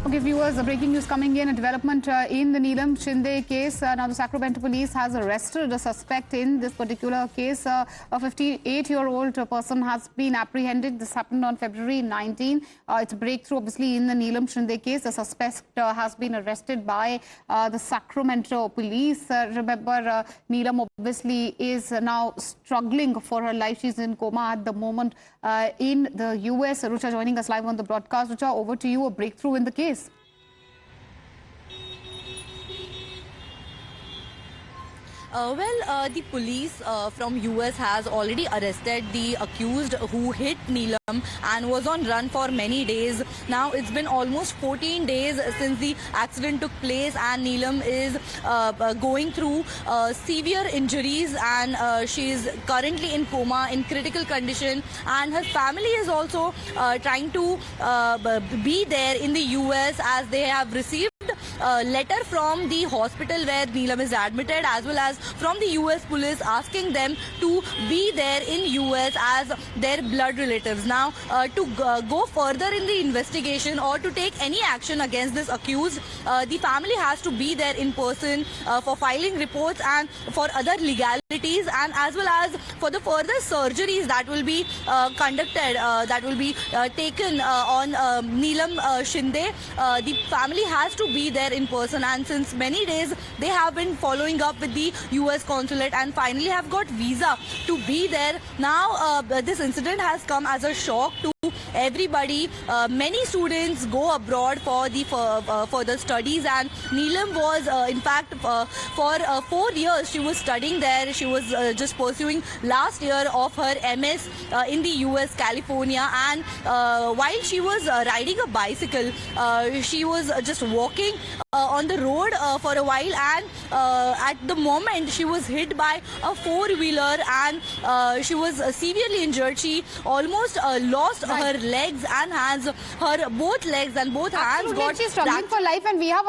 Okay, viewers, breaking news coming in, a development in the Neelam Shinde case. Now, the Sacramento police has arrested a suspect in this particular case. A 58-year-old person has been apprehended. This happened on February 19. It's a breakthrough, obviously, in the Neelam Shinde case. The suspect has been arrested by the Sacramento police. Remember, Neelam obviously is now struggling for her life. She's in coma at the moment in the US. Rucha joining us live on the broadcast. Rucha, over to you. A breakthrough in the case. The police from US has already arrested the accused who hit Neelam and was on run for many days. Now it's been almost 14 days since the accident took place, and Neelam is going through severe injuries, and she is currently in coma in critical condition, and her family is also trying to be there in the US as they have received letter from the hospital where Neelam is admitted, as well as from the US police asking them to be there in US as their blood relatives. Now, to go further in the investigation or to take any action against this accused, the family has to be there in person for filing reports and for other legalities, and as well as for the further surgeries that will be conducted, that will be taken on Neelam Shinde. The family has to be there in person, and since many days they have been following up with the US consulate and finally have got visa to be there. Now this incident has come as a shock to everybody. Many students go abroad for the further studies, and Neelam was in fact for 4 years she was studying there. She was just pursuing last year of her MS in the US, California, and while she was riding a bicycle, she was just walking on the road for a while, and at the moment she was hit by a four-wheeler, and she was severely injured. She almost lost her legs and hands. Her both legs and both hands got She's struggling for life, and we have